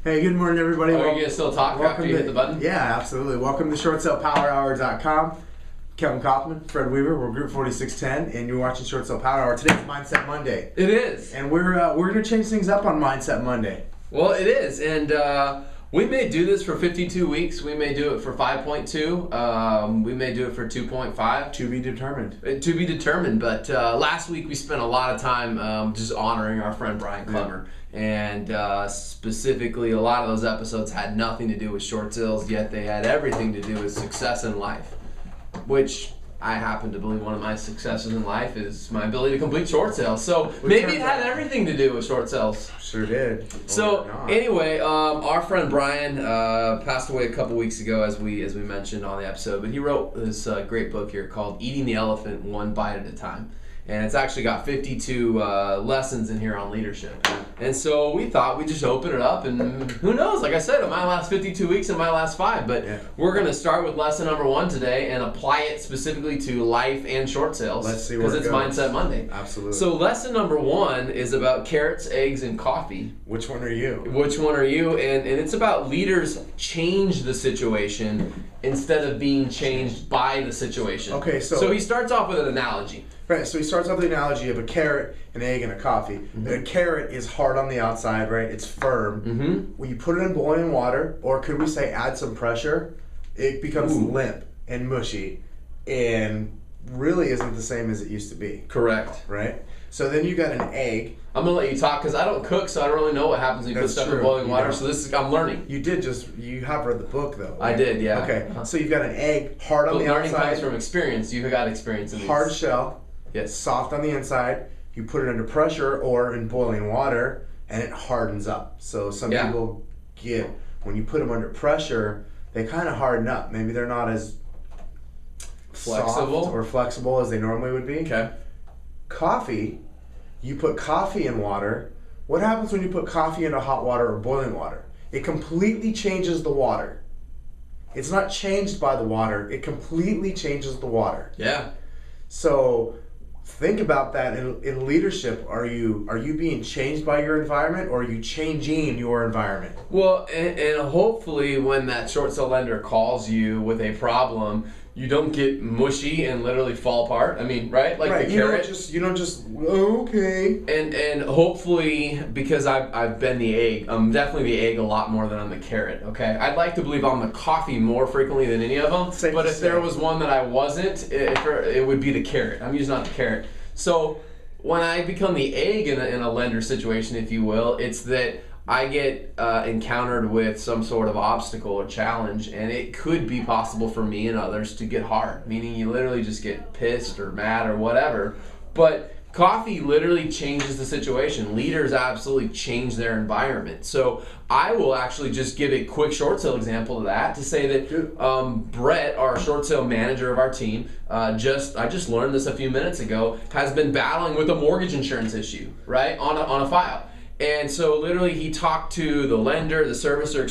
Hey, good morning, everybody. Are you going to still talk after you hit the button? Yeah, absolutely. Welcome to ShortSalePowerHour.com. Kevin Kaufman, Fred Weaver, we're Group 4610, and you're watching Short Sale Power Hour. Today's Mindset Monday. It is. And we're going to change things up on Mindset Monday. Well, it is. And we may do this for 52 weeks. We may do it for 5.2. We may do it for 2.5. To be determined. To be determined. But last week we spent a lot of time just honoring our friend Brian Clemmer. And specifically, a lot of those episodes had nothing to do with short sales, yet they had everything to do with success in life, which I happen to believe one of my successes in life is my ability to complete short sales. So maybe it had everything to do with short sales. Sure did. So anyway, our friend Brian passed away a couple weeks ago, as we mentioned on the episode. But he wrote this great book here called "Eating the Elephant One Bite at a Time." And it's actually got 52 lessons in here on leadership. And so we thought we'd just open it up, and who knows, like I said, it might last 52 weeks, it might last 5. But we're going to start with lesson number 1 today and apply it specifically to life and short sales. Let's see where it goes. Because it's Mindset Monday. Absolutely. So lesson number 1 is about carrots, eggs, and coffee. Which one are you? Which one are you? And it's about leaders change the situation instead of being changed by the situation. Okay, so he starts off with an analogy. Right, so he starts off with the analogy of a carrot, an egg, and a coffee. Mm-hmm. A carrot is hard on the outside, right? It's firm. Mm-hmm. When you put it in boiling water, or could we say add some pressure, it becomes limp and mushy and really isn't the same as it used to be. Correct. Right? So then you got an egg. I'm going to let you talk because I don't cook, so I don't really know what happens when you put stuff in boiling water. So I'm learning. You have read the book though. Right? I did, yeah. Okay, so you've got an egg, hard on the outside. Learning comes from experience. You've got experience in these. Hard shell. Yes. Soft on the inside. You put it under pressure or in boiling water, and it hardens up. So some people when you put them under pressure, they kind of harden up. Maybe they're not as flexible soft or flexible as they normally would be. Okay. Coffee, you put coffee in water. What happens when you put coffee into hot water or boiling water? It completely changes the water. It's not changed by the water. It completely changes the water. Yeah. So think about that in leadership. Are you being changed by your environment, or are you changing your environment? Well, and hopefully when that short sale lender calls you with a problem, you don't get mushy and literally fall apart. I mean, right? Like the carrot. You don't just okay. And hopefully, because I've been the egg, I'm definitely the egg a lot more than I'm the carrot. Okay, I'd like to believe I'm the coffee more frequently than any of them. But if there was one that I wasn't, it would be the carrot. I'm usually not the carrot. So when I become the egg in a lender situation, if you will, it's that I get encountered with some sort of obstacle or challenge, and it could be possible for me and others to get hard, meaning you literally just get pissed or mad or whatever. But coffee literally changes the situation. Leaders absolutely change their environment. So I will actually just give a quick short sale example of that to say that Brett, our short sale manager of our team, I just learned this a few minutes ago, has been battling with a mortgage insurance issue, right, on a file. And so literally he talked to the lender, the servicer,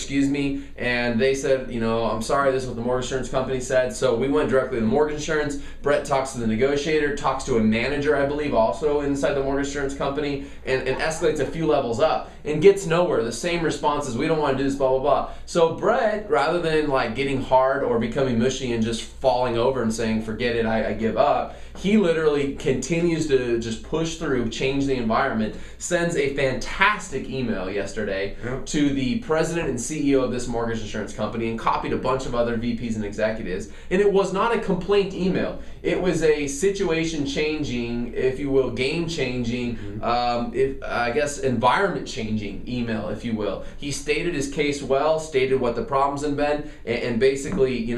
and they said, I'm sorry, this is what the mortgage insurance company said. So we went directly to the mortgage insurance. Brett talks to the negotiator, talks to a manager, I believe, also inside the mortgage insurance company, and escalates a few levels up and gets nowhere. The same responses, we don't want to do this, blah, blah, blah. So Brett, rather than like getting hard or becoming mushy and just falling over and saying, forget it, I give up, he literally continues to just push through, change the environment, sends a fantastic email yesterday to the president and CEO of this mortgage insurance company and copied a bunch of other VPs and executives. And it was not a complaint email. It was a situation changing, if you will, game changing, environment changing email, if you will. He stated his case well, stated what the problems had been, and basically,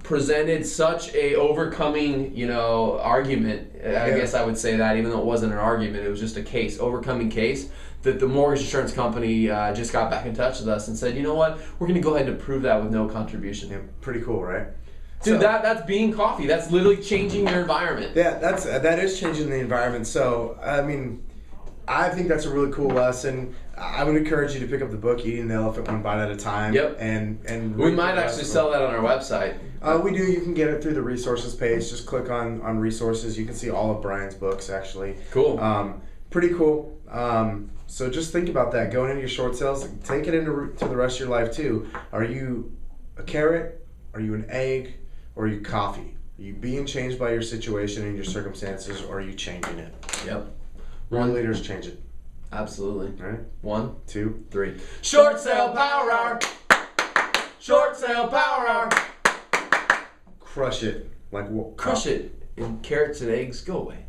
presented such a overcoming, argument. I guess I would say that, even though it wasn't an argument, it was just a overcoming case, that the mortgage insurance company just got back in touch with us and said, you know what, we're going to go ahead and approve that with no contribution. Yeah, pretty cool, right? Dude, that's being coffee. That's literally changing your environment. Yeah, that is changing the environment. So, I mean, I think that's a really cool lesson. I would encourage you to pick up the book, Eating the Elephant One Bite at a Time. Yep. And we might actually sell that on our website. We do. You can get it through the resources page. Just click on resources. You can see all of Brian's books, actually. Cool. Pretty cool. So just think about that going into your short sales. Take it into to the rest of your life too. Are you a carrot? Are you an egg? Or are you coffee? Are you being changed by your situation and your circumstances, or are you changing it? Yep. One leaders change it. Absolutely. All right. 1, 2, 3. Short sale power hour. Short sale power hour. Crush it. Like Crush it. And carrots and eggs go away.